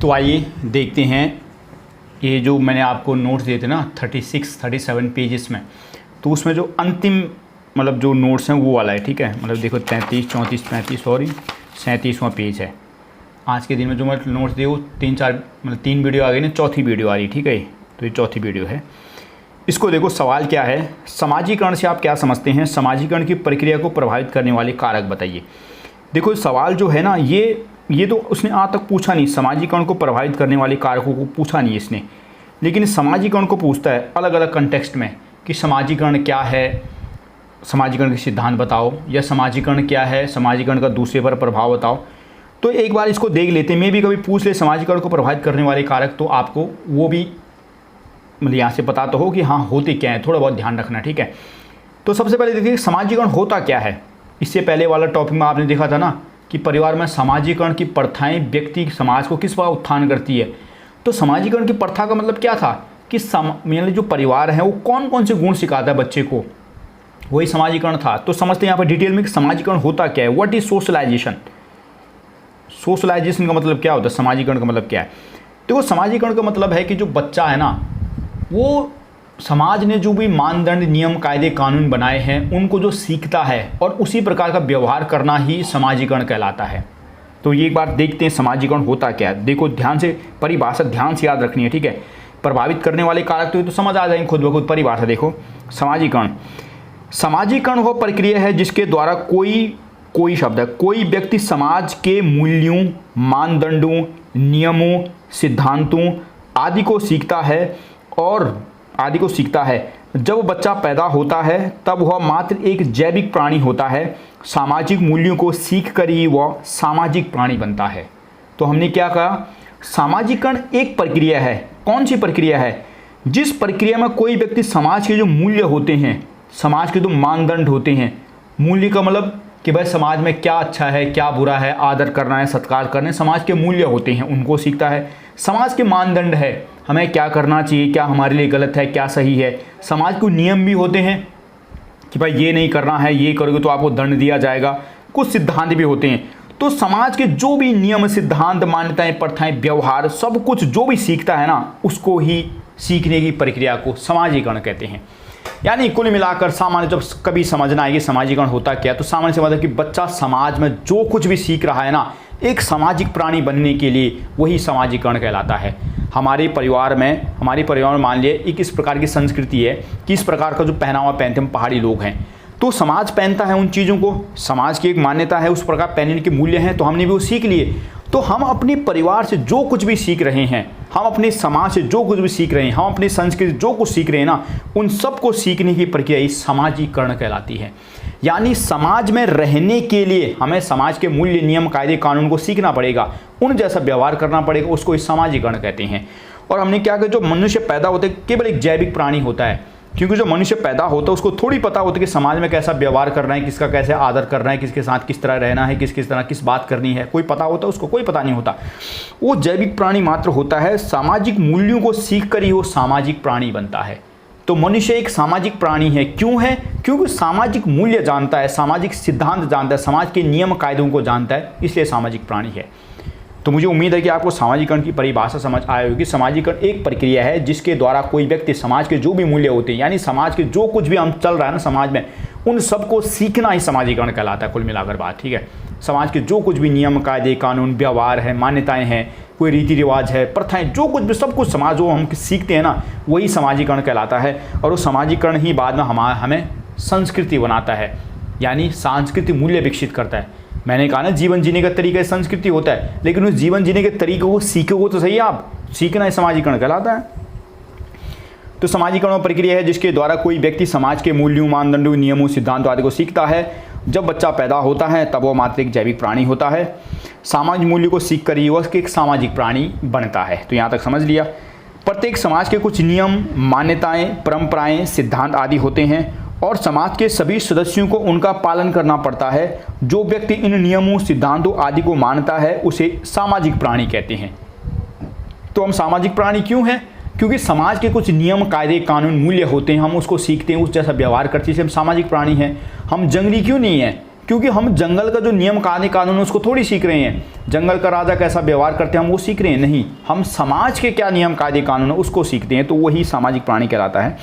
तो आइए देखते हैं, ये जो मैंने आपको नोट्स दिए थे ना 37 पेजेस में, तो उसमें जो अंतिम मतलब जो नोट्स हैं वो वाला है, ठीक है। मतलब देखो 33, 34, 35 और 37वां पेज है। आज के दिन में जो मैं नोट्स दिए वो 3 वीडियो आ गई ना, चौथी वीडियो आ रही, ठीक है। तो ये चौथी वीडियो है। इसको देखो, सवाल क्या है, समाजीकरण से आप क्या समझते हैं, समाजीकरण की प्रक्रिया को प्रभावित करने वाले कारक बताइए। देखो सवाल जो है ना, ये तो उसने आज तक पूछा नहीं, समाजीकरण को प्रभावित करने वाले कारकों को पूछा नहीं इसने, लेकिन समाजीकरण को पूछता है अलग अलग कंटेक्स्ट में कि समाजीकरण क्या है, समाजीकरण के सिद्धांत बताओ, या समाजीकरण क्या है, समाजीकरण का दूसरे पर प्रभाव बताओ। तो एक बार इसको देख लेते हैं, मैं भी कभी पूछ ले समाजीकरण को प्रभावित करने वाले कारक, तो आपको वो भी मतलब यहाँ से पता तो हो कि हाँ होते क्या है, थोड़ा बहुत ध्यान रखना, ठीक है। तो सबसे पहले देखिए समाजीकरण होता क्या है। इससे पहले वाला टॉपिक में आपने देखा था ना कि परिवार में समाजीकरण की प्रथाएं व्यक्ति समाज को किस प्रकार उत्थान करती है। तो समाजीकरण की प्रथा का मतलब क्या था कि मतलब जो परिवार है वो कौन कौन से गुण सिखाता है बच्चे को, वही समाजीकरण था। तो समझते हैं यहाँ पर डिटेल में कि समाजीकरण होता क्या है। What is socialisation. सोशलाइजेशन का मतलब क्या होता है, समाजीकरण का मतलब क्या है। देखो समाजीकरण का मतलब है कि जो बच्चा है ना, वो समाज ने जो भी मानदंड, नियम, कायदे, कानून बनाए हैं उनको जो सीखता है और उसी प्रकार का व्यवहार करना ही समाजीकरण कहलाता है। तो ये एक बार देखते हैं समाजीकरण होता क्या है। देखो ध्यान से, परिभाषा ध्यान से याद रखनी है, ठीक है। प्रभावित करने वाले कारक तो समझ आ जाएंगे खुद ब खुद। परिभाषा देखो, समाजीकरण वो प्रक्रिया है जिसके द्वारा कोई शब्द है, कोई व्यक्ति समाज के मूल्यों, मानदंडों, नियमों, सिद्धांतों आदि को सीखता है। जब बच्चा पैदा होता है तब वह मात्र एक जैविक प्राणी होता है। सामाजिक मूल्यों को सीख कर ही वह सामाजिक प्राणी बनता है। तो हमने क्या कहा, सामाजिकरण एक प्रक्रिया है। कौन सी प्रक्रिया है, जिस प्रक्रिया में कोई व्यक्ति समाज के जो मूल्य होते हैं, समाज के जो मानदंड होते हैं, मूल्य का मतलब कि भाई समाज में क्या अच्छा है, क्या बुरा है, आदर करना है, सत्कार करना है, समाज के मूल्य होते हैं उनको सीखता है। समाज के मानदंड है, हमें क्या करना चाहिए, क्या हमारे लिए गलत है, क्या सही है। समाज को नियम भी होते हैं कि भाई ये नहीं करना है, ये करोगे तो आपको दंड दिया जाएगा। कुछ सिद्धांत भी होते हैं। तो समाज के जो भी नियम, सिद्धांत, मान्यताएं, प्रथाएं, व्यवहार, सब कुछ जो भी सीखता है ना, उसको ही सीखने की प्रक्रिया को समाजीकरण कहते हैं। यानी कुल मिलाकर सामान्य जब कभी समझना है कि समाजीकरण होता क्या, तो सामान्य से मतलब कि बच्चा समाज में जो कुछ भी सीख रहा है ना, एक सामाजिक प्राणी बनने के लिए, वही समाजीकरण कहलाता है। हमारे परिवार में मान लिए एक इस प्रकार की संस्कृति है कि इस प्रकार का जो पहनावा पहनते हैं, पहाड़ी लोग हैं, तो समाज पहनता है उन चीज़ों को, समाज की एक मान्यता है, उस प्रकार पहनने के मूल्य हैं, तो हमने भी वो सीख लिए। तो हम अपने परिवार से जो कुछ भी सीख रहे हैं, हम अपने समाज से जो कुछ भी सीख रहे हैं, हम अपनी संस्कृति जो कुछ सीख रहे हैं ना, उन सब को सीखने की प्रक्रिया ही समाजीकरण कहलाती है। यानी समाज में रहने के लिए हमें समाज के मूल्य, नियम, कायदे, कानून को सीखना पड़ेगा, उन जैसा व्यवहार करना पड़ेगा, उसको समाजीकरण कहते हैं। और हमने क्या किया, जो मनुष्य पैदा होते केवल एक जैविक प्राणी होता है, क्योंकि जो मनुष्य पैदा होता है उसको थोड़ी पता होता है कि समाज में कैसा व्यवहार करना है, किसका कैसे आदर करना है, किसके साथ किस तरह रहना है, किस तरह किस बात करनी है, कोई पता होता है उसको, कोई पता नहीं होता। वो जैविक प्राणी मात्र होता है। सामाजिक मूल्यों को सीख कर ही वो सामाजिक प्राणी बनता है। तो मनुष्य एक सामाजिक प्राणी है। क्यों है, क्योंकि सामाजिक मूल्य जानता है, सामाजिक सिद्धांत जानता है, समाज के नियम कायदों को जानता है, इसलिए सामाजिक प्राणी है। तो मुझे उम्मीद है कि आपको समाजीकरण की परिभाषा समझ आई होगी। समाजीकरण एक प्रक्रिया है जिसके द्वारा कोई व्यक्ति समाज के जो भी मूल्य होते हैं, यानी समाज के जो कुछ भी हम चल रहा है ना समाज में, उन सबको सीखना ही समाजीकरण कहलाता है। कुल मिलाकर बात, ठीक है। समाज के जो कुछ भी नियम, कायदे, कानून, व्यवहार है, मान्यताएं हैं, कोई रीति रिवाज है, प्रथाएं, जो कुछ भी सब कुछ समाज जो हम सीखते हैं ना, वही समाजीकरण कहलाता है। और वो समाजीकरण ही बाद में हमें संस्कृति बनाता है, यानी सांस्कृतिक मूल्य विकसित करता है। मैंने कहा ना, जीवन जीने का तरीका संस्कृति होता है, लेकिन उस जीवन जीने के तरीके को सीखोगे तो सही, आप सीखना ही समाजीकरण कहलाता है। तो समाजीकरण प्रक्रिया है जिसके द्वारा कोई व्यक्ति समाज के मूल्यों, मानदंडों, नियमों, सिद्धांतों आदि को सीखता है। जब बच्चा पैदा होता है तब वह मात्र एक जैविक प्राणी होता है। सामाजिक मूल्य को सीख कर ही वह एक सामाजिक प्राणी बनता है। तो यहाँ तक समझ लिया। प्रत्येक समाज के कुछ नियम, मान्यताएं, परंपराएं, सिद्धांत आदि होते हैं और समाज के सभी सदस्यों को उनका पालन करना पड़ता है। जो व्यक्ति इन नियमों, सिद्धांतों आदि को मानता है उसे सामाजिक प्राणी कहते हैं। तो हम सामाजिक प्राणी क्यों हैं, क्योंकि समाज के कुछ नियम, कायदे, कानून, मूल्य होते हैं, हम उसको सीखते हैं, उस जैसा व्यवहार करते हैं, हम सामाजिक प्राणी हैं। हम जंगली क्यों नहीं हैं, क्योंकि हम जंगल का जो नियम कानून है उसको थोड़ी सीख रहे हैं, जंगल का राजा कैसा व्यवहार करते हैं हम वो सीख रहे हैं, नहीं, हम समाज के क्या नियम कानून है उसको सीखते हैं, तो वही सामाजिक प्राणी कहलाता है।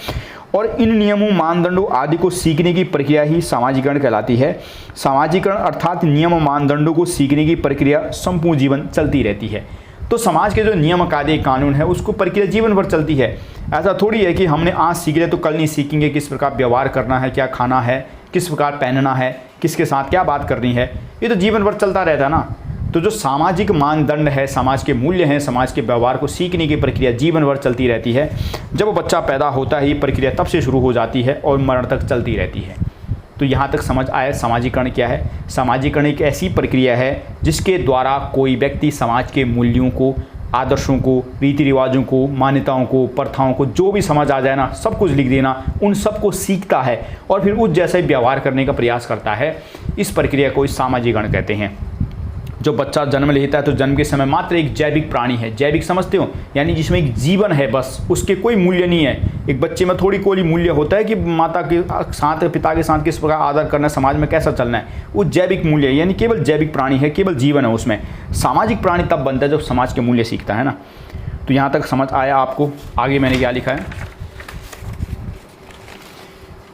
और इन नियमों मानदंडों आदि को सीखने की प्रक्रिया ही सामाजिकरण कहलाती है। सामाजिकरण अर्थात नियम मानदंडों को सीखने की प्रक्रिया संपूर्ण जीवन चलती रहती है। तो समाज के जो नियम कानून है उसको प्रक्रिया जीवन भर चलती है। ऐसा थोड़ी है कि हमने आज सीख लिया तो कल नहीं सीखेंगे, किस प्रकार व्यवहार करना है, क्या खाना है, किस प्रकार पहनना है, किसके साथ क्या बात करनी है, ये तो जीवन भर चलता रहता है ना। तो जो सामाजिक मानदंड है, समाज के मूल्य हैं, समाज के व्यवहार को सीखने की प्रक्रिया जीवन भर चलती रहती है। जब बच्चा पैदा होता है ये प्रक्रिया तब से शुरू हो जाती है और मरण तक चलती रहती है। तो यहाँ तक समझ आया सामाजिकरण क्या है। सामाजिकरण एक ऐसी प्रक्रिया है जिसके द्वारा कोई व्यक्ति समाज के मूल्यों को, आदर्शों को, रीति रिवाजों को, मान्यताओं को, प्रथाओं को, जो भी समझ आ जाए ना, सब कुछ लिख देना, उन सब को सीखता है और फिर उस जैसे व्यवहार करने का प्रयास करता है। इस प्रक्रिया को सामाजिकरण कहते हैं। जो बच्चा जन्म लेता है तो जन्म के समय मात्र एक जैविक प्राणी है। जैविक समझते हो, यानी जिसमें एक जीवन है, बस उसके कोई मूल्य नहीं है। एक बच्चे में थोड़ी कोई मूल्य होता है कि माता के साथ, पिता के साथ किस प्रकार आदर करना है, समाज में कैसा चलना है, वो जैविक मूल्य है, यानी केवल जैविक प्राणी है, केवल जीवन है उसमें। सामाजिक प्राणी तब बनता है जब समाज के मूल्य सीखता है ना। तो यहाँ तक समझ आया आपको। आगे मैंने क्या लिखा है,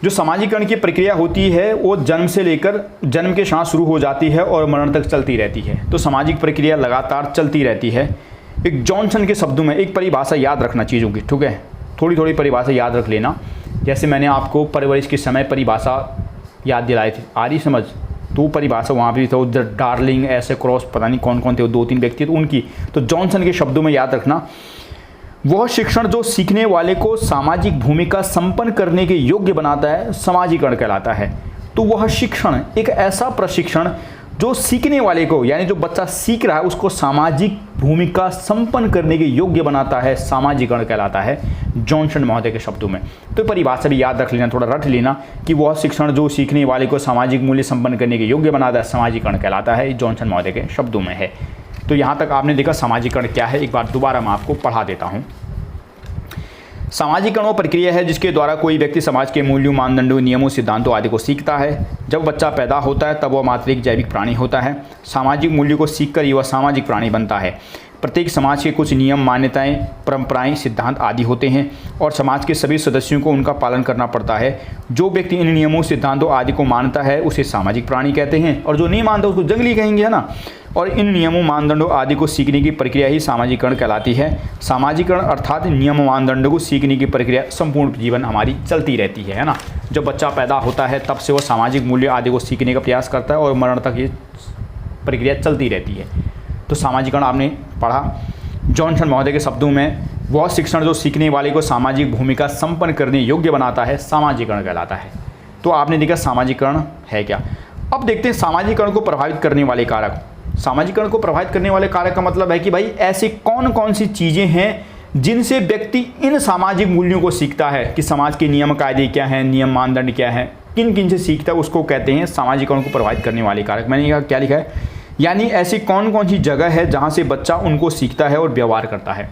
जो सामाजिकरण की प्रक्रिया होती है वो जन्म से लेकर जन्म के साथ शुरू हो जाती है और मरण तक चलती रहती है। तो सामाजिक प्रक्रिया लगातार चलती रहती है। एक जॉनसन के शब्दों में एक परिभाषा याद रखना चीज़ों की, ठीक है, थोड़ी थोड़ी परिभाषा याद रख लेना। जैसे मैंने आपको परवरिश के समय परिभाषा याद दिलाई थी, आ रही समझ, तो परिभाषा वहाँ भी था, डार्लिंग, ऐसे क्रॉस, पता नहीं कौन कौन थे, 2-3 व्यक्ति तो उनकी। तो जॉनसन के शब्दों में याद रखना, वह शिक्षण जो सीखने वाले को सामाजिक भूमिका संपन्न करने के योग्य बनाता है सामाजिकरण कहलाता है। तो वह शिक्षण एक ऐसा प्रशिक्षण जो सीखने वाले को, यानी जो बच्चा सीख रहा है उसको सामाजिक भूमिका संपन्न करने के योग्य बनाता है, सामाजिकरण कहलाता है जॉनसन महोदय के शब्दों में। तो परिभाषा भी याद रख लेना, थोड़ा रट लेना कि वह शिक्षण जो सीखने वाले को सामाजिक मूल्य संपन्न करने के योग्य बनाता है सामाजिकरण कहलाता है, जॉनसन महोदय के शब्दों में है। तो यहाँ तक आपने देखा सामाजिकरण क्या है। एक बार दोबारा मैं आपको पढ़ा देता हूँ। सामाजिकरण वो प्रक्रिया है जिसके द्वारा कोई व्यक्ति समाज के मूल्यों, मानदंडों, नियमों, सिद्धांतों आदि को सीखता है। जब बच्चा पैदा होता है तब वह मात्र एक जैविक प्राणी होता है। सामाजिक मूल्यों को सीखकर ही वह सामाजिक प्राणी बनता है। प्रत्येक समाज के कुछ नियम, मान्यताएं, परंपराएं, सिद्धांत आदि होते हैं और समाज के सभी सदस्यों को उनका पालन करना पड़ता है। जो व्यक्ति इन नियमों, सिद्धांतों आदि को मानता है उसे सामाजिक प्राणी कहते हैं और जो नहीं मानता उसको जंगली कहेंगे, है ना। और इन नियमों, मानदंडों आदि को सीखने की प्रक्रिया ही सामाजिकरण कहलाती है। सामाजिकरण अर्थात नियम, मानदंडों को सीखने की प्रक्रिया संपूर्ण जीवन हमारी चलती रहती है ना। जब बच्चा पैदा होता है तब से वह सामाजिक मूल्य आदि को सीखने का प्रयास करता है और मरण तक ये प्रक्रिया चलती रहती है। तो सामाजिकरण आपने पढ़ा। जॉनसन महोदय के शब्दों में, वह शिक्षण जो सीखने वाले को सामाजिक भूमिका संपन्न करने योग्य बनाता है सामाजिकरण कहलाता है। तो आपने देखा सामाजिकरण है क्या। अब देखते हैं सामाजिकरण को प्रभावित करने वाले कारक। सामाजिकरण को प्रभावित करने वाले कारक का मतलब है कि भाई ऐसी कौन कौन सी चीज़ें हैं जिनसे व्यक्ति इन सामाजिक मूल्यों को सीखता है कि समाज के नियम कायदे क्या हैं, नियम मानदंड क्या है, किन किन से सीखता है, उसको कहते हैं सामाजिकरण को प्रभावित करने वाले कारक। मैंने यहाँ क्या लिखा है, यानी ऐसी कौन कौन सी जगह है जहाँ से बच्चा उनको सीखता है और व्यवहार करता है।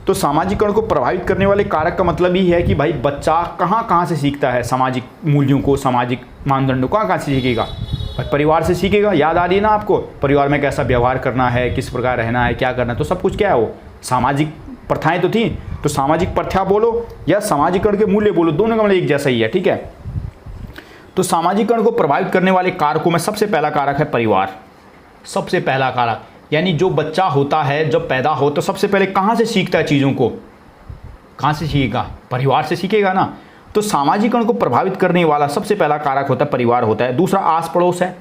तो सामाजिकरण को प्रभावित करने वाले कारक का मतलब ही है कि भाई बच्चा कहाँ कहाँ से सीखता है सामाजिक मूल्यों को, सामाजिक मानदंडों को कहाँ से सीखेगा। परिवार से सीखेगा, याद आ रही है ना आपको, परिवार में कैसा व्यवहार करना है, किस प्रकार रहना है, क्या करना है, तो सब कुछ क्या है वो सामाजिक प्रथाएं तो थी। तो सामाजिक प्रथा बोलो या सामाजिकरण के मूल्य बोलो, दोनों का मतलब एक जैसा ही है, ठीक है। तो सामाजिकरण को प्रभावित करने वाले कारकों में सबसे पहला कारक है परिवार। सबसे पहला कारक, यानी जो बच्चा होता है जब पैदा हो तो सबसे पहले कहाँ से सीखता है चीज़ों को, कहाँ से सीखेगा, परिवार से सीखेगा ना। तो सामाजिकरण को प्रभावित करने वाला सबसे पहला कारक होता है परिवार होता है। दूसरा आस पड़ोस है,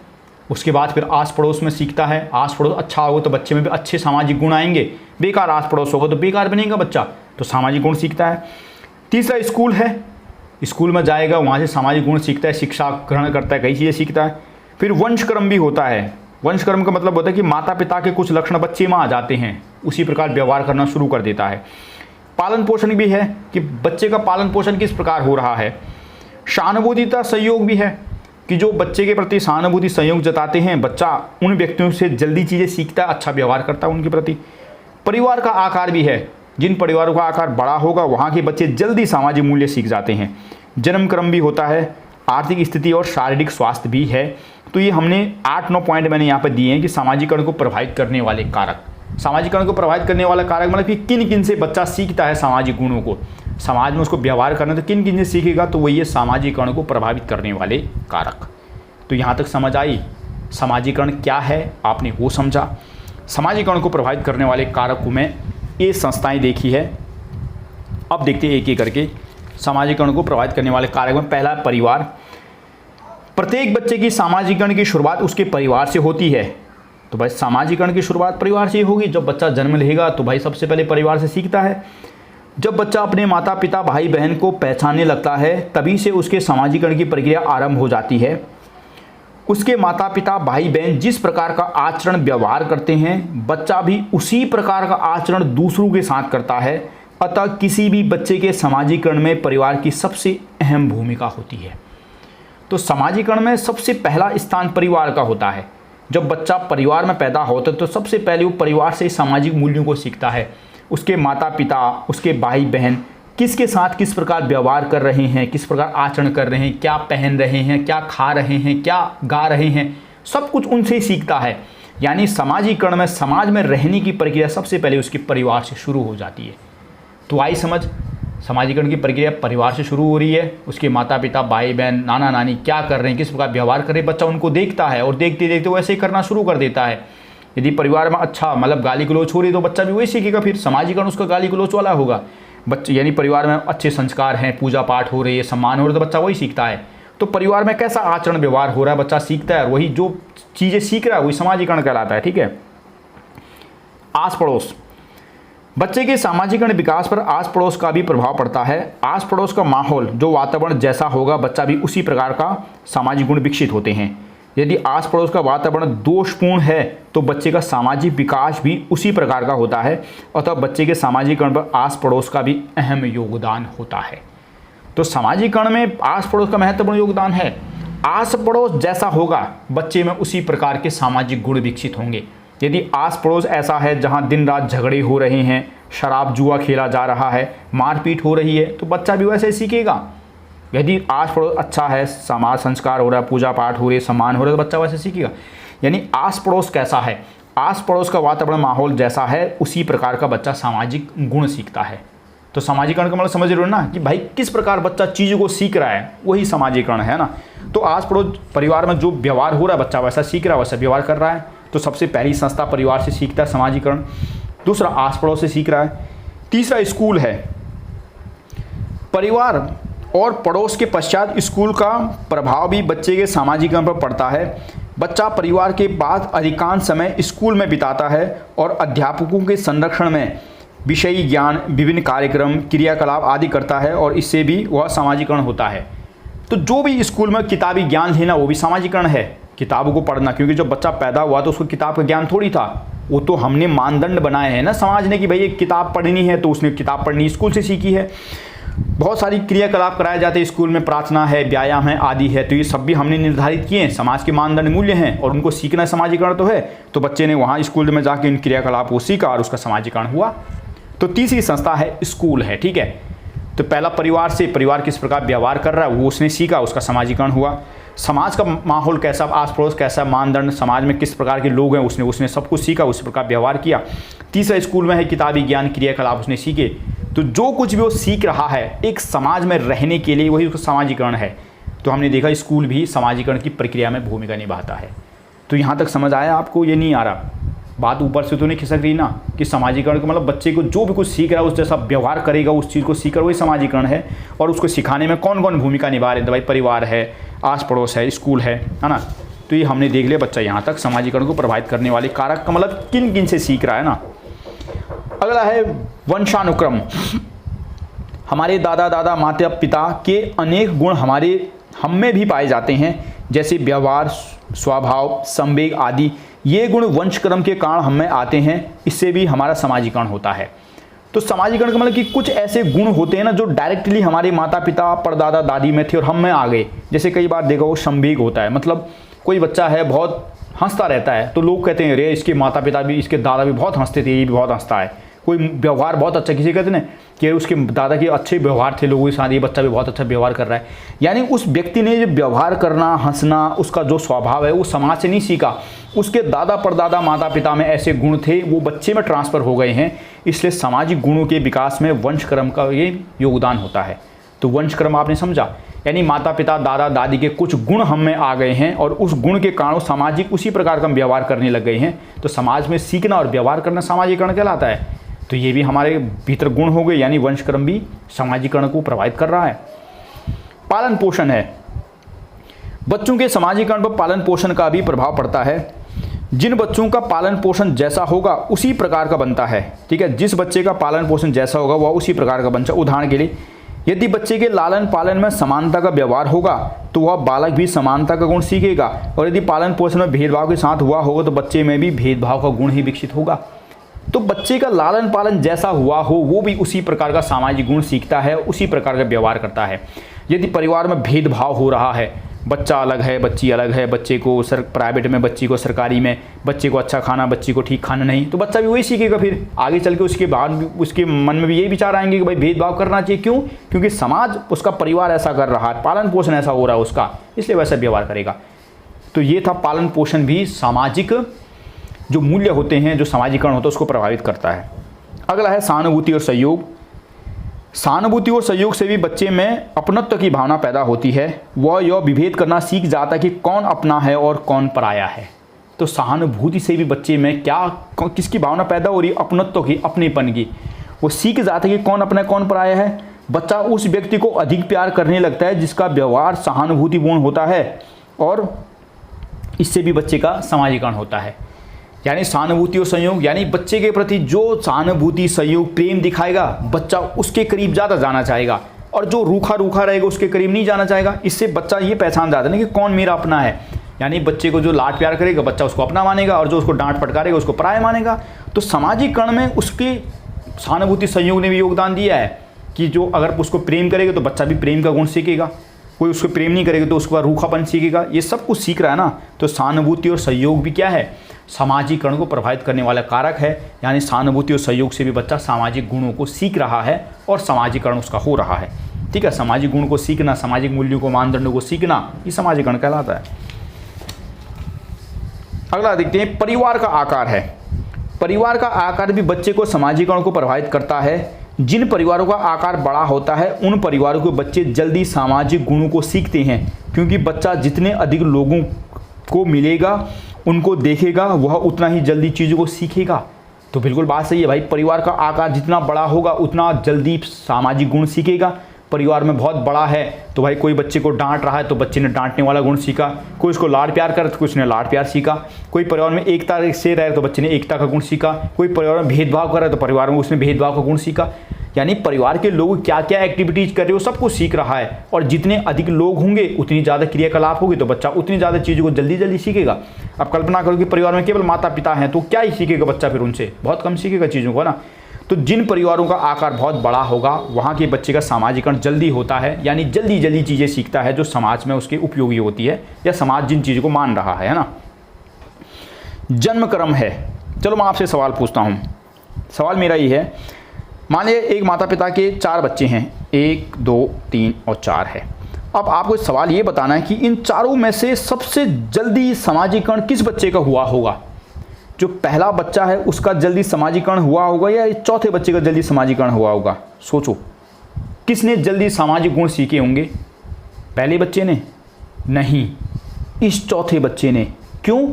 उसके बाद फिर आस पड़ोस में सीखता है। आस पड़ोस अच्छा होगा तो बच्चे में भी अच्छे सामाजिक गुण आएंगे, बेकार आस पड़ोस होगा तो बेकार बनेगा बच्चा, तो सामाजिक गुण सीखता है। तीसरा स्कूल है, स्कूल में जाएगा वहाँ से सामाजिक गुण सीखता है, शिक्षा ग्रहण करता है, कई चीज़ें सीखता है। फिर वंशक्रम भी होता है। वंशक्रम का मतलब होता है कि माता पिता के कुछ लक्षण बच्चे में आ जाते हैं, उसी प्रकार व्यवहार करना शुरू कर देता है। पालन पोषण भी है कि बच्चे का पालन पोषण किस प्रकार हो रहा है। सहानुभूतिता सहयोग भी है कि जो बच्चे के प्रति सहानुभूति सहयोग जताते हैं, बच्चा उन व्यक्तियों से जल्दी चीज़ें सीखता है, अच्छा व्यवहार करता है उनके प्रति। परिवार का आकार भी है, जिन परिवारों का आकार बड़ा होगा वहाँ के बच्चे जल्दी सामाजिक मूल्य सीख जाते हैं। जन्म क्रम भी होता है, आर्थिक स्थिति और शारीरिक स्वास्थ्य भी है। तो ये हमने 8-9 पॉइंट मैंने यहाँ पर दिए हैं कि सामाजिकरण को प्रभावित करने वाले कारक। सामाजिकरण को प्रभावित करने वाला कारक मतलब कि किन किन से बच्चा सीखता है सामाजिक गुणों को, समाज में उसको व्यवहार करना, तो किन किन से सीखेगा, तो वही है सामाजिकरण को प्रभावित करने वाले कारक। तो यहाँ तक समझ आई सामाजिकरण क्या है, आपने वो समझा। सामाजिकरण को प्रभावित करने वाले कारकों में ये संस्थाएं देखी है। अब देखते हैं एक एक करके सामाजिकरण को प्रभावित करने वाले कारक में। पहला परिवार। प्रत्येक बच्चे की सामाजिकरण की शुरुआत उसके परिवार से होती है। तो भाई सामाजिकरण की शुरुआत परिवार से ही होगी। जब बच्चा जन्म लेगा तो भाई सबसे पहले परिवार से सीखता है। जब बच्चा अपने माता पिता भाई बहन को पहचानने लगता है तभी से उसके सामाजिकरण की प्रक्रिया आरंभ हो जाती है। उसके माता पिता भाई बहन जिस प्रकार का आचरण व्यवहार करते हैं बच्चा भी उसी प्रकार का आचरण दूसरों के साथ करता है। अतः किसी भी बच्चे के सामाजिकरण में परिवार की सबसे अहम भूमिका होती है। तो सामाजिकरण में सबसे पहला स्थान परिवार का होता है। जब बच्चा परिवार में पैदा होता है तो सबसे पहले वो परिवार से सामाजिक मूल्यों को सीखता है। उसके माता पिता, उसके भाई बहन किसके साथ किस प्रकार व्यवहार कर रहे हैं, किस प्रकार आचरण कर रहे हैं, क्या पहन रहे हैं, क्या खा रहे हैं, क्या गा रहे हैं, सब कुछ उनसे ही सीखता है। यानी सामाजिकरण में समाज में रहने की प्रक्रिया सबसे पहले उसके परिवार से शुरू हो जाती है। तो आई समझ, सामाजिकरण की प्रक्रिया परिवार से शुरू हो रही है। उसके माता पिता भाई बहन नाना नानी क्या कर रहे हैं, किस प्रकार व्यवहार कर रहे हैं, बच्चा उनको देखता है और देखते देखते वैसे ही करना शुरू कर देता है। यदि परिवार में अच्छा मतलब गाली गलौच हो रही तो बच्चा भी वही सीखेगा। फिर सामाजिकरण उसका गाली गलौच वाला होगा। बच्चे यानी परिवार में अच्छे संस्कार हैं, पूजा पाठ हो रही है, सम्मान हो रहा है, तो बच्चा वही सीखता है। तो परिवार में कैसा आचरण व्यवहार हो रहा है बच्चा सीखता है और वही जो चीज़ें सीख रहा है वही सामाजिकरण कहलाता है। ठीक है। आस पड़ोस। बच्चे के सामाजिकरण विकास पर आस पड़ोस का भी प्रभाव पड़ता है। आस पड़ोस का माहौल जो वातावरण जैसा होगा बच्चा भी उसी प्रकार का सामाजिक गुण विकसित होते हैं। यदि आस पड़ोस का वातावरण दोषपूर्ण है तो बच्चे का सामाजिक विकास भी उसी प्रकार का होता है। अतः बच्चे के सामाजिकरण पर आस पड़ोस का भी अहम योगदान होता है। तो सामाजिकरण में आस पड़ोस का महत्वपूर्ण योगदान है। आस पड़ोस जैसा होगा बच्चे में उसी प्रकार के सामाजिक गुण विकसित होंगे। यदि आस पड़ोस ऐसा है जहाँ दिन रात झगड़े हो रहे हैं, शराब जुआ खेला जा रहा है, मारपीट हो रही है, तो बच्चा भी वैसे सीखेगा। यदि आस पड़ोस अच्छा है, समाज संस्कार हो रहा है, पूजा पाठ हो रही है, सम्मान हो रहा है, तो बच्चा वैसे सीखेगा। यानी आस पड़ोस कैसा है, आस पड़ोस का वातावरण माहौल जैसा है उसी प्रकार का बच्चा सामाजिक गुण सीखता है। तो सामाजिकरण का मतलब समझ रहे हो ना कि भाई किस प्रकार बच्चा चीज़ों को सीख रहा है, वही सामाजिकरण है ना। तो आस पड़ोस परिवार में जो व्यवहार हो रहा है बच्चा वैसा सीख रहा है, वैसा व्यवहार कर रहा है। तो सबसे पहली संस्था परिवार से सीखता है सामाजिकरण। दूसरा आस पड़ोस से सीख रहा है। तीसरा स्कूल है। परिवार और पड़ोस के पश्चात स्कूल का प्रभाव भी बच्चे के सामाजिकरण पर पड़ता है। बच्चा परिवार के बाद अधिकांश समय स्कूल में बिताता है और अध्यापकों के संरक्षण में विषयी ज्ञान, विभिन्न कार्यक्रम, क्रियाकलाप आदि करता है और इससे भी वह सामाजिकरण होता है। तो जो भी स्कूल में किताबी ज्ञान लेना वो भी सामाजिकरण है, किताबों को पढ़ना। क्योंकि जब बच्चा पैदा हुआ तो उसको किताब का ज्ञान थोड़ी था, वो तो हमने मानदंड बनाए हैं ना समाज ने कि भाई एक किताब पढ़नी है, तो उसने किताब पढ़नी स्कूल से सीखी है। बहुत सारी क्रियाकलाप कराए जाते हैं स्कूल में, प्रार्थना है, व्यायाम है, आदि है। तो ये सब भी हमने निर्धारित किए हैं, समाज के मानदंड मूल्य हैं और उनको सीखना सामाजिकरण तो है। तो बच्चे ने वहाँ स्कूल में जाके इन क्रियाकलाप को सीखा और उसका सामाजिकरण हुआ। तो तीसरी संस्था है स्कूल है। ठीक है। तो पहला परिवार से, परिवार किस प्रकार व्यवहार कर रहा है वो उसने सीखा, उसका सामाजिकरण हुआ। समाज का माहौल कैसा, आस पड़ोस कैसा, मानदंड, समाज में किस प्रकार के लोग हैं उसने सब कुछ सीखा, उसी प्रकार व्यवहार किया। तीसरा स्कूल में है किताबी ज्ञान, क्रियाकलाप उसने सीखे। तो जो कुछ भी वो सीख रहा है एक समाज में रहने के लिए वही उसका सामाजिकरण है। तो हमने देखा स्कूल भी सामाजिकरण की प्रक्रिया में भूमिका निभाता है। तो यहाँ तक समझ आया आपको? ये नहीं आ रहा बात ऊपर से तो नहीं खिसक रही ना कि सामाजिकरण का मतलब बच्चे को जो भी कुछ सीख रहा है उस जैसा व्यवहार करेगा, उस चीज़ को सीख कर वही सामाजिकरण है। और उसको सिखाने में कौन कौन भूमिका निभा रहे हैं, तो भाई परिवार है, आस पड़ोस है, स्कूल है ना। तो ये हमने देख लिया बच्चा यहाँ तक सामाजिकरण को प्रभावित करने वाले कारक का मतलब किन किन से सीख रहा है ना। अगला है वंशानुक्रम। हमारे दादा दादा माता पिता के अनेक गुण हम में भी पाए जाते हैं, जैसे व्यवहार, स्वभाव, संवेग आदि। ये गुण वंशक्रम के कारण हम में आते हैं, इससे भी हमारा सामाजिकरण होता है। तो सामाजिकरण का मतलब कि कुछ ऐसे गुण होते हैं ना जो डायरेक्टली हमारे माता पिता, परदादा दादी में थे और हम में आ गए। जैसे कई बार देखो संवेग होता है, मतलब कोई बच्चा है बहुत हंसता रहता है तो लोग कहते हैं अरे इसके माता पिता भी, इसके दादा भी बहुत हंसते थे, ये भी बहुत हंसता है। कोई व्यवहार बहुत अच्छा, किसी कहते ना कि उसके दादा के अच्छे व्यवहार थे लोगों के साथ, ये बच्चा भी बहुत अच्छा व्यवहार कर रहा है, यानी उस व्यक्ति ने जो व्यवहार करना, हंसना, उसका जो स्वभाव है वो समाज से नहीं सीखा, उसके दादा परदादा माता पिता में ऐसे गुण थे वो बच्चे में ट्रांसफ़र हो गए हैं। इसलिए सामाजिक गुणों के विकास में वंशक्रम का ये योगदान होता है। तो वंशक्रम आपने समझा, यानी माता पिता दादा दादी के कुछ गुण हम में आ गए हैं और उस गुण के कारण सामाजिक उसी प्रकार का हम व्यवहार करने लग गए हैं। तो समाज में सीखना और व्यवहार करना सामाजिकरण कहलाता है। तो ये भी हमारे भीतर गुण हो गए, यानी वंशक्रम भी सामाजिकरण को प्रभावित कर रहा है। पालन पोषण है, बच्चों के सामाजिकरण पर पालन पोषण का भी प्रभाव पड़ता है। जिन बच्चों का पालन पोषण जैसा होगा उसी प्रकार का बनता है, ठीक है, जिस बच्चे का पालन पोषण जैसा होगा वह उसी प्रकार का बनता है। उदाहरण के लिए यदि बच्चे के लालन पालन में समानता का व्यवहार होगा तो वह बालक भी समानता का गुण सीखेगा, और यदि पालन पोषण में भेदभाव के साथ हुआ होगा तो बच्चे में भी भेदभाव का गुण ही विकसित होगा। तो बच्चे का लालन पालन जैसा हुआ हो वो भी उसी प्रकार का सामाजिक गुण सीखता है, उसी प्रकार का व्यवहार करता है। यदि परिवार में भेदभाव हो रहा है, बच्चा अलग है बच्ची अलग है, बच्चे को प्राइवेट में बच्ची को सरकारी में, बच्चे को अच्छा खाना बच्ची को ठीक खाना नहीं, तो बच्चा भी वही सीखेगा। फिर आगे चल के उसके बाद उसके मन में भी यही विचार आएंगे कि भाई भेदभाव करना चाहिए। क्यों? क्योंकि समाज, उसका परिवार ऐसा कर रहा है, पालन पोषण ऐसा हो रहा है उसका, इसलिए वैसा व्यवहार करेगा। तो ये था पालन पोषण भी सामाजिक जो मूल्य होते हैं, जो सामाजिकरण होता है उसको प्रभावित करता है। अगला है सहानुभूति और सहयोग। सहानुभूति और सहयोग से भी बच्चे में अपनत्व की भावना पैदा होती है। वह यह विभेद करना सीख जाता है कि कौन अपना है और कौन पराया है। तो सहानुभूति से भी बच्चे में किसकी भावना पैदा हो रही है? अपनत्व की, अपनेपन की। वो सीख जाता है कि कौन अपना है कौन पराया है। बच्चा उस व्यक्ति को अधिक प्यार करने लगता है जिसका व्यवहार सहानुभूतिपूर्ण होता है, और इससे भी बच्चे का सामाजिकरण होता है। यानी सहानुभूति और संयोग, यानी बच्चे के प्रति जो सहानुभूति सहयोग प्रेम दिखाएगा बच्चा उसके करीब ज़्यादा जाना चाहेगा, और जो रूखा रूखा रहेगा उसके करीब नहीं जाना चाहेगा। इससे बच्चा ये पहचान जाता है ना कि कौन मेरा अपना है। यानी बच्चे को जो लाड प्यार करेगा बच्चा उसको अपना मानेगा, और जो उसको डांट फटकारेगा उसको पराया मानेगा। तो सामाजिकरण में उसके सहानुभूति संयोग ने भी योगदान दिया है कि जो अगर उसको प्रेम करेगा तो बच्चा भी प्रेम का गुण सीखेगा, कोई उसको प्रेम नहीं करेगा तो उसके बाद रूखापन सीखेगा। ये सब कुछ सीख रहा है ना। तो सहानुभूति और सहयोग भी क्या है? सामाजिकरण को प्रभावित करने वाला कारक है। यानी सहानुभूति और सहयोग से भी बच्चा सामाजिक गुणों को सीख रहा है और सामाजिकरण उसका हो रहा है। ठीक है, सामाजिक गुण को सीखना, सामाजिक मूल्यों को, मानदंडों को सीखना, ये सामाजिकरण कहलाता है। अगला देखते हैं, परिवार का आकार है। परिवार का आकार भी बच्चे को सामाजिकरण को प्रभावित करता है। जिन परिवारों का आकार बड़ा होता है उन परिवारों के बच्चे जल्दी सामाजिक गुणों को सीखते हैं, क्योंकि बच्चा जितने अधिक लोगों को मिलेगा, उनको देखेगा, वह उतना ही जल्दी चीज़ों को सीखेगा। तो बिल्कुल बात सही है भाई, परिवार का आकार जितना बड़ा होगा उतना जल्दी सामाजिक गुण सीखेगा। परिवार में बहुत बड़ा है तो भाई कोई बच्चे को डांट रहा है तो बच्चे ने डांटने वाला गुण सीखा, कोई उसको लाड प्यार करे तो कुछ ने लाड प्यार सीखा, कोई परिवार में एकता से रहे तो बच्चे ने एकता का गुण सीखा, कोई परिवार में भेदभाव कर रहा है तो परिवार में उसने भेदभाव का गुण सीखा। यानी परिवार के लोग क्या क्या एक्टिविटीज़ कर रहे हो सब कुछ सीख रहा है, और जितने अधिक लोग होंगे उतनी ज़्यादा क्रियाकलाप होगी तो बच्चा उतनी ज़्यादा चीज़ों को जल्दी जल्दी सीखेगा। अब कल्पना करो कि परिवार में केवल माता पिता हैं तो क्या ही सीखेगा बच्चा, फिर उनसे बहुत कम सीखेगा चीज़ों को ना। तो जिन परिवारों का आकार बहुत बड़ा होगा वहाँ के बच्चे का सामाजिकरण जल्दी होता है, यानी जल्दी जल्दी चीज़ें सीखता है जो समाज में उसके उपयोगी होती है, या समाज जिन चीज़ों को मान रहा है ना। जन्म क्रम है। चलो मैं आपसे सवाल पूछता हूँ। सवाल मेरा ये है, मान लीजिए एक माता पिता के 4 बच्चे हैं, 1, 2, 3 और 4 है। अब आपको सवाल ये बताना है कि इन चारों में से सबसे जल्दी सामाजिकरण किस बच्चे का हुआ होगा। जो पहला बच्चा है उसका जल्दी सामाजिकरण हुआ होगा या चौथे बच्चे का जल्दी सामाजिकरण हुआ होगा। सोचो किसने जल्दी सामाजिक गुण सीखे होंगे? पहले बच्चे ने? नहीं, इस चौथे बच्चे ने। क्यों?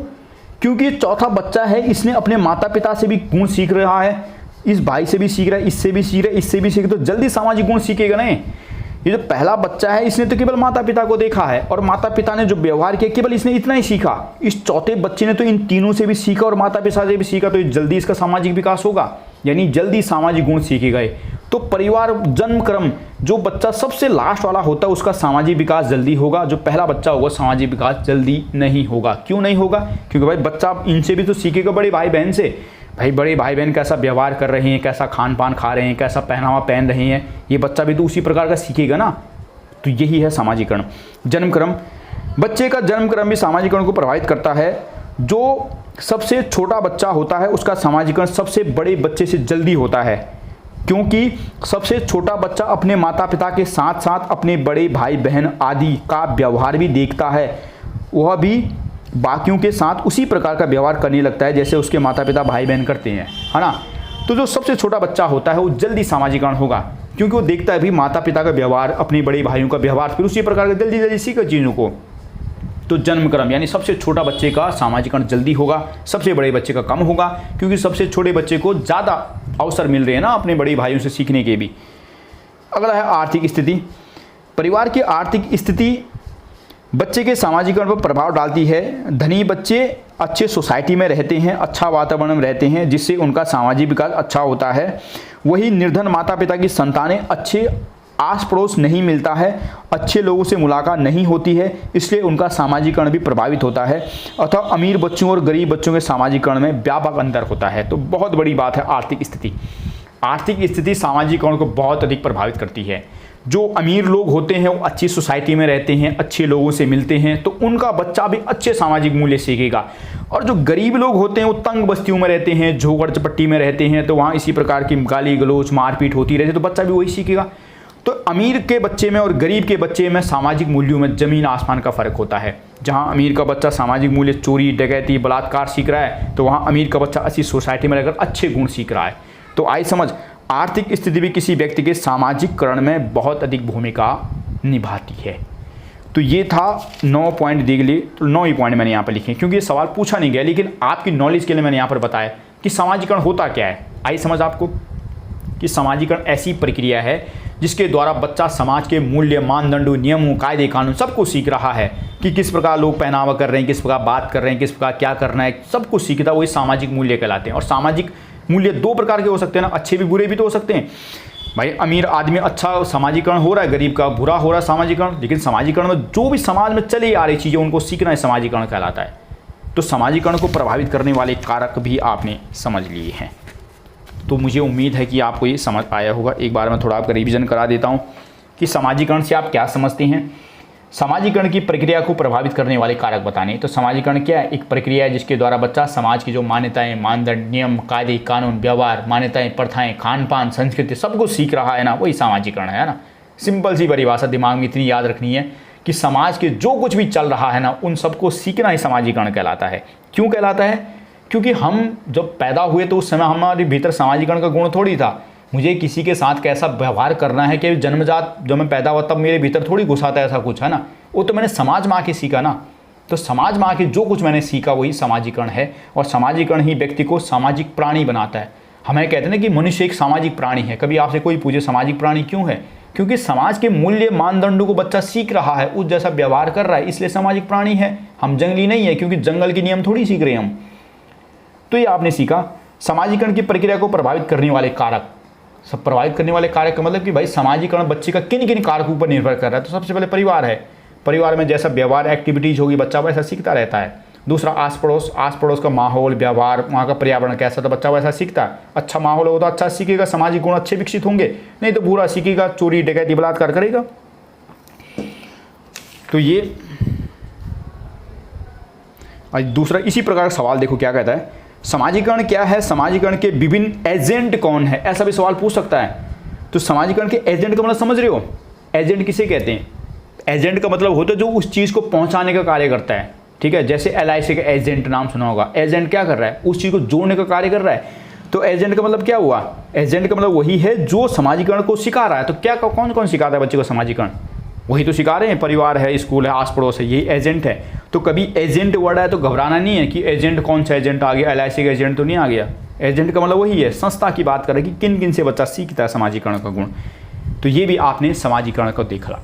क्योंकि चौथा बच्चा है, इसने अपने माता पिता से भी गुण सीख रहा है, इस भाई से भी सीख रहा है, इससे भी सीख रहा है, इससे भी सीख, तो जल्दी सामाजिक गुण सीखेगा नहीं। ये जो पहला बच्चा है इसने तो केवल माता पिता को देखा है और माता पिता ने जो व्यवहार किया केवल इसने इतना ही सीखा। इस चौथे बच्चे ने तो इन तीनों से भी सीखा और माता पिता से भी सीखा, तो जल्दी इसका सामाजिक विकास होगा, यानी जल्दी सामाजिक गुण सीखे गए। तो परिवार जन्म क्रम, जो बच्चा सबसे लास्ट वाला होता है उसका सामाजिक विकास जल्दी होगा, जो पहला बच्चा होगा सामाजिक विकास जल्दी नहीं होगा। क्यों नहीं होगा? क्योंकि भाई बच्चा इनसे भी तो सीखेगा, बड़े भाई बहन से। भाई बड़े भाई बहन कैसा व्यवहार कर रहे हैं, कैसा खान पान खा रहे हैं, कैसा पहनावा पहन रहे हैं, ये बच्चा भी तो उसी प्रकार का सीखेगा ना। तो यही है सामाजिकरण। जन्म क्रम, बच्चे का जन्म क्रम भी सामाजिकरण को प्रभावित करता है। जो सबसे छोटा बच्चा होता है उसका सामाजिकरण सबसे बड़े बच्चे से जल्दी होता है, क्योंकि सबसे छोटा बच्चा अपने माता पिता के साथ साथ अपने बड़े भाई बहन आदि का व्यवहार भी देखता है, वह भी बाकियों के साथ उसी प्रकार का व्यवहार करने लगता है जैसे उसके माता पिता भाई बहन करते हैं, है ना। तो जो सबसे छोटा बच्चा होता है वो जल्दी सामाजिकरण होगा, क्योंकि वो देखता है भी माता पिता का व्यवहार, अपने बड़े भाइयों का व्यवहार, फिर उसी प्रकार का जल्दी जल्दी सीखा चीज़ों को। तो जन्मक्रम यानी सबसे छोटा बच्चे का सामाजिकरण जल्दी होगा, सबसे बड़े बच्चे का कम होगा, क्योंकि सबसे छोटे बच्चे को ज़्यादा अवसर मिल रहे हैं ना अपने बड़े भाइयों से सीखने के भी। अगला है आर्थिक स्थिति। परिवार की आर्थिक स्थिति बच्चे के सामाजिकरण पर प्रभाव डालती है। धनी बच्चे अच्छे सोसाइटी में रहते हैं, अच्छा वातावरण में रहते हैं, जिससे उनका सामाजिक विकास अच्छा होता है। वही निर्धन माता पिता की संतानें अच्छे आस पड़ोस नहीं मिलता है, अच्छे लोगों से मुलाकात नहीं होती है, इसलिए उनका सामाजिकरण भी प्रभावित होता है। अतः अमीर बच्चों और गरीब बच्चों के सामाजिकरण में व्यापक अंतर होता है। तो बहुत बड़ी बात है आर्थिक स्थिति। आर्थिक स्थिति सामाजिकरण को बहुत अधिक प्रभावित करती है। जो अमीर लोग होते हैं वो अच्छी सोसाइटी में रहते हैं, अच्छे लोगों से मिलते हैं, तो उनका बच्चा भी अच्छे सामाजिक मूल्य सीखेगा। और जो गरीब लोग होते हैं वो तंग बस्तियों में रहते हैं, झोपड़ चपट्टी में रहते हैं, तो वहाँ इसी प्रकार की गाली गलौज मारपीट होती रहती है, तो बच्चा भी वही सीखेगा। तो अमीर के बच्चे में और गरीब के बच्चे में सामाजिक मूल्यों में ज़मीन आसमान का फ़र्क होता है। जहाँ अमीर का बच्चा सामाजिक मूल्य चोरी डकैती बलात्कार सीख रहा है, तो वहाँ अमीर का बच्चा अच्छी सोसाइटी में रहकर अच्छे गुण सीख रहा है। तो आई समझ, आर्थिक स्थिति भी किसी व्यक्ति के सामाजिककरण में बहुत अधिक भूमिका निभाती है। तो ये था 9 पॉइंट देख लिए, तो 9 ही पॉइंट मैंने यहाँ पर लिखे, क्योंकि ये सवाल पूछा नहीं गया, लेकिन आपकी नॉलेज के लिए मैंने यहाँ पर बताया कि सामाजिकरण होता क्या है। आई समझ आपको कि सामाजिकरण ऐसी प्रक्रिया है जिसके द्वारा बच्चा समाज के मूल्य, मानदंडों, नियमों, कायदे कानून सब कुछ सीख रहा है कि किस प्रकार लोग पहनावा कर रहे हैं, किस प्रकार बात कर रहे हैं, किस प्रकार क्या करना है, सब कुछ सीखता है। वही सामाजिक मूल्य कहलाते हैं। और सामाजिक मूल्य 2 प्रकार के हो सकते हैं ना, अच्छे भी बुरे भी तो हो सकते हैं। भाई अमीर आदमी अच्छा सामाजिकरण हो रहा है, गरीब का बुरा हो रहा है सामाजिकरण, लेकिन सामाजिकरण में जो भी समाज में चली आ रही चीज़ें उनको सीखना है, सामाजिकरण कहलाता है। तो सामाजिकरण को प्रभावित करने वाले कारक भी आपने समझ लिए हैं। तो मुझे उम्मीद है कि आपको ये समझ आया होगा। एक बार मैं थोड़ा आपका रिवीजन करा देता हूँ कि सामाजिकरण से आप क्या समझते हैं। सामाजिकरण की प्रक्रिया को प्रभावित करने वाले कारक बताने। तो सामाजिकरण क्या है? एक प्रक्रिया है जिसके द्वारा बच्चा समाज की जो मान्यताएं, मानदंड, नियम, कायदे कानून, व्यवहार, मान्यताएं, प्रथाएं, खान पान, संस्कृति सब कुछ सीख रहा है ना, वही सामाजिकरण है ना। सिंपल सी परिभाषा दिमाग में इतनी याद रखनी है कि समाज के जो कुछ भी चल रहा है ना, उन सबको सीखना ही सामाजिकरण कहलाता है। क्यों कहलाता है? क्योंकि हम जब पैदा हुए तो उस समय हमारे भीतर सामाजिकरण का गुण थोड़ी था। मुझे किसी के साथ कैसा व्यवहार करना है कि जन्मजात जब मैं पैदा हुआ तब मेरे भीतर थोड़ी घुसा था ऐसा कुछ, है ना। वो तो मैंने समाज में आके सीखा ना। तो समाज में आके जो कुछ मैंने सीखा वही सामाजिकरण है। और सामाजिकरण ही व्यक्ति को सामाजिक प्राणी बनाता है। हमें कहते हैं ना कि मनुष्य एक सामाजिक प्राणी है। कभी आपसे कोई पूछे सामाजिक प्राणी क्यों है? क्योंकि समाज के मूल्य मानदंडों को बच्चा सीख रहा है, उस जैसा व्यवहार कर रहा है, इसलिए सामाजिक प्राणी है। हम जंगली नहीं है, क्योंकि जंगल के नियम थोड़ी सीख रहे हैं हम। तो ये आपने सीखा सामाजिकरण की प्रक्रिया को प्रभावित करने वाले कारक। सब प्रभावित करने वाले कारक का मतलब कि भाई सामाजिकरण बच्चे का किन किन कारकों पर निर्भर कर रहा है। तो सबसे पहले परिवार है। परिवार में जैसा व्यवहार एक्टिविटीज होगी बच्चा वैसा सीखता रहता है। दूसरा आस पड़ोस का माहौल, व्यवहार, वहाँ का पर्यावरण कैसा, तो बच्चा वैसा सीखता है। अच्छा माहौल होगा तो अच्छा सीखेगा, सामाजिक गुण अच्छे विकसित होंगे, नहीं तो बुरा सीखेगा, चोरी डकैती बलात्कार करेगा। तो ये दूसरा इसी प्रकार का सवाल देखो क्या कहता है, सामाजिकरण क्या है, सामाजिकरण के विभिन्न एजेंट कौन है, ऐसा भी सवाल पूछ सकता है। तो सामाजिकरण के एजेंट का मतलब समझ रहे हो? एजेंट किसे कहते हैं? एजेंट का मतलब होता है जो उस चीज़ को पहुंचाने का कार्य करता है। ठीक है, जैसे LIC का एजेंट नाम सुना होगा। एजेंट क्या कर रहा है? उस चीज़ को जोड़ने का कार्य कर रहा है। तो एजेंट का मतलब क्या हुआ? एजेंट का मतलब वही है जो सामाजिकरण को सिखा रहा है। तो क्या कौन कौन सिखाता है बच्चे को सामाजिकरण? वही तो सिखा रहे हैं, परिवार है, स्कूल है, आस पड़ोस है, यही एजेंट है। तो कभी एजेंट वर्ड है तो घबराना नहीं है कि एजेंट कौन सा एजेंट आ गया, LIC का एजेंट तो नहीं आ गया। एजेंट का मतलब वही है, संस्था की बात करें कि किन किन से बच्चा सीखता है सामाजिकरण का गुण। तो ये भी आपने सामाजिकरण को देखा।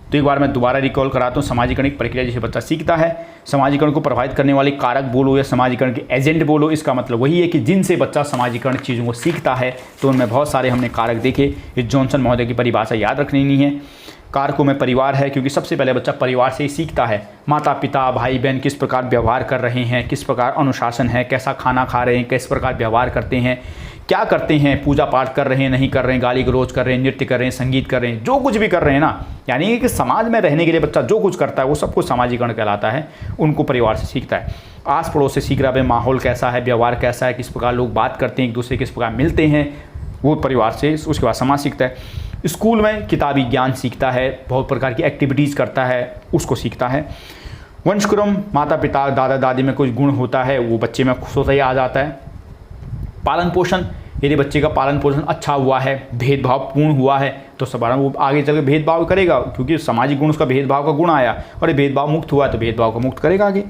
तो एक बार मैं दोबारा रिकॉल कराता हूँ। सामाजिकरण एक प्रक्रिया जिसे बच्चा सीखता है। सामाजिकरण को प्रभावित करने वाले कारक बोलो या सामाजिकरण के एजेंट बोलो, इसका मतलब वही है कि जिनसे बच्चा सामाजिकरण चीज़ों को सीखता है। तो उनमें बहुत सारे हमने कारक देखे। इस जॉनसन महोदय की परिभाषा याद रखनी नहीं है। कारकों में परिवार है, क्योंकि सबसे पहले बच्चा परिवार से ही सीखता है। माता पिता भाई बहन किस प्रकार व्यवहार कर रहे हैं, किस प्रकार अनुशासन है, कैसा खाना खा रहे हैं, किस प्रकार व्यवहार करते हैं, क्या करते हैं, पूजा पाठ कर रहे हैं नहीं कर रहे हैं, गाली गलौज कर रहे हैं, नृत्य कर रहे हैं, संगीत कर रहे हैं, जो कुछ भी कर रहे हैं ना, यानी कि समाज में रहने के लिए बच्चा जो कुछ करता है वो सब कुछ सामाजिकरण कहलाता है। उनको परिवार से सीखता है। आस पड़ोस से सीख रहा है, माहौल कैसा है, व्यवहार कैसा है, किस प्रकार लोग बात करते हैं, एक दूसरे किस प्रकार मिलते हैं, वो परिवार से। उसके बाद समाज सीखता है। स्कूल में किताबी ज्ञान सीखता है, बहुत प्रकार की एक्टिविटीज़ करता है, उसको सीखता है। वंशक्रम, माता पिता दादा दादी में कुछ गुण होता है वो बच्चे में स्वतः ही आ जाता है। पालन पोषण, यदि बच्चे का पालन पोषण अच्छा हुआ है, भेदभाव पूर्ण हुआ है, तो सब वो आगे चल के भेदभाव करेगा, क्योंकि सामाजिक गुण उसका भेदभाव का गुण आया और ये भेदभाव मुक्त हुआ है तो भेदभाव को मुक्त करेगा आगे।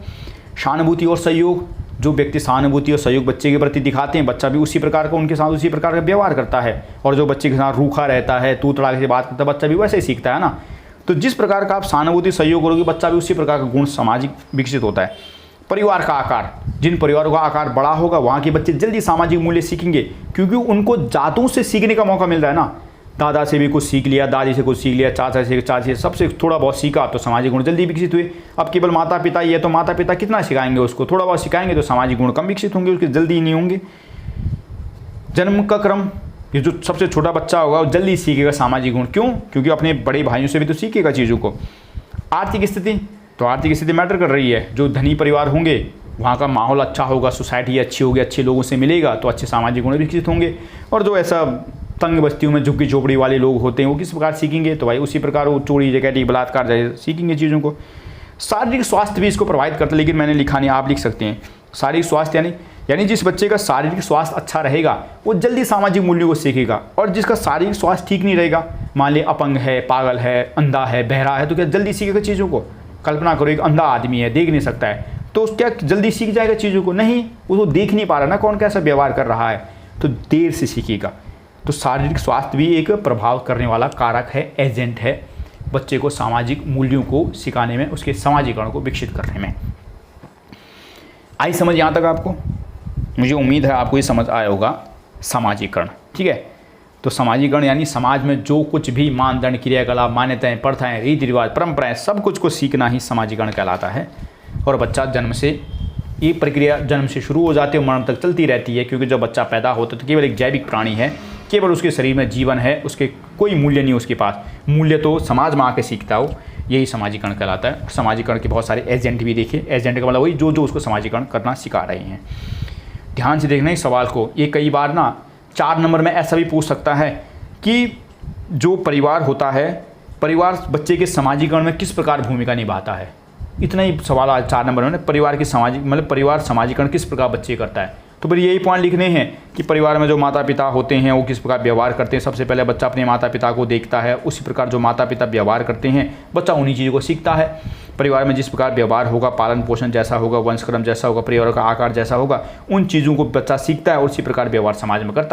सहानुभूति और सहयोग, जो व्यक्ति सहानुभूति और सहयोग बच्चे के प्रति दिखाते हैं, बच्चा भी उसी प्रकार का उनके साथ उसी प्रकार का व्यवहार करता है। और जो बच्चे के साथ रूखा रहता है, तू तड़ाक से बात करता है, बच्चा भी वैसे ही सीखता है ना। तो जिस प्रकार का आप सहानुभूति सहयोग करोगे, बच्चा भी उसी प्रकार का गुण सामाजिक विकसित होता है। परिवार का आकार, जिन परिवारों का आकार बड़ा होगा वहाँ के बच्चे जल्दी सामाजिक मूल्य सीखेंगे, क्योंकि उनको जातों से सीखने का मौका मिल रहा है ना। दादा से भी कुछ सीख लिया, दादी से कुछ सीख लिया, चाचा से चाची से, सबसे थोड़ा बहुत सीखा तो सामाजिक गुण जल्दी विकसित हुए। अब केवल माता पिता ही है तो माता पिता कितना सिखाएंगे उसको, थोड़ा बहुत सिखाएंगे तो सामाजिक गुण कम विकसित होंगे, उसके जल्दी नहीं होंगे। जन्म का क्रम, ये जो सबसे छोटा बच्चा होगा वो जल्दी सीखेगा सामाजिक गुण। क्यों? क्योंकि अपने बड़े भाइयों से भी तो सीखेगा चीज़ों को। आर्थिक स्थिति, तो आर्थिक स्थिति मैटर कर रही है। जो धनी परिवार होंगे वहाँ का माहौल अच्छा होगा, सोसाइटी अच्छी होगी, अच्छे लोगों से मिलेगा तो अच्छे सामाजिक गुण विकसित होंगे। और जो ऐसा तंग बस्तियों में झुग्गी झोपड़ी वाले लोग होते हैं वो किस प्रकार सीखेंगे, तो भाई उसी प्रकार वो चोरी डकैती बलात्कार जैसे सीखेंगे चीज़ों को। शारीरिक स्वास्थ्य भी इसको प्रभावित करता है, लेकिन मैंने लिखा नहीं, आप लिख सकते हैं। शारीरिक स्वास्थ्य यानी जिस बच्चे का शारीरिक स्वास्थ्य अच्छा रहेगा वो जल्दी सामाजिक मूल्यों को सीखेगा, और जिसका शारीरिक स्वास्थ्य ठीक नहीं रहेगा, मान लिया अपंग है, पागल है, अंधा है, बहरा है, तो क्या जल्दी सीखेगा चीज़ों को? कल्पना करो एक अंधा आदमी है, देख नहीं सकता है, तो क्या जल्दी सीख जाएगा चीज़ों को? नहीं, वो तो देख नहीं पा रहा ना कौन कैसा व्यवहार कर रहा है, तो देर से सीखेगा। तो शारीरिक स्वास्थ्य भी एक प्रभाव करने वाला कारक है, एजेंट है बच्चे को सामाजिक मूल्यों को सिखाने में, उसके सामाजिकरण को विकसित करने में। आई समझ यहाँ तक आपको? मुझे उम्मीद है आपको ये समझ आया होगा सामाजिकरण। ठीक है, तो सामाजिकरण यानी समाज में जो कुछ भी मानदंड, क्रियाकलाप, मान्यताएं, प्रथाएं, रीति रिवाज, परंपराएं, सब कुछ को सीखना ही सामाजिकरण कहलाता है। और बच्चा जन्म से, ये प्रक्रिया जन्म से शुरू हो जाती है, मरण तक चलती रहती है, क्योंकि जब बच्चा पैदा होता है तो केवल एक जैविक प्राणी है, केवल उसके शरीर में जीवन है, उसके कोई मूल्य नहीं उसके पास। मूल्य तो समाज में आके सीखता हो, यही सामाजिकरण कहलाता है। सामाजिकरण के बहुत सारे एजेंट भी देखे, एजेंट का मतलब वही जो उसको सामाजिकरण करना सिखा रहे हैं। ध्यान से देखना इस सवाल को, ये कई बार ना 4 नंबर में ऐसा भी पूछ सकता है कि जो परिवार होता है, परिवार बच्चे के सामाजिकरण में किस प्रकार भूमिका निभाता है। इतना ही सवाल आज 4 नंबर में, परिवार की सामाजिक मतलब परिवार सामाजिकरण किस प्रकार बच्चे करता है। तो फिर यही पॉइंट लिखने हैं कि परिवार में जो माता पिता होते हैं वो किस प्रकार व्यवहार करते हैं। सबसे पहले बच्चा अपने माता पिता को देखता है, उसी प्रकार जो माता पिता व्यवहार करते हैं बच्चा उन्हीं चीज़ों को सीखता है। परिवार में जिस प्रकार व्यवहार होगा, पालन पोषण जैसा होगा, वंशक्रम जैसा होगा, परिवार का आकार जैसा होगा, उन चीज़ों को बच्चा सीखता है और उसी प्रकार व्यवहार समाज में करता है।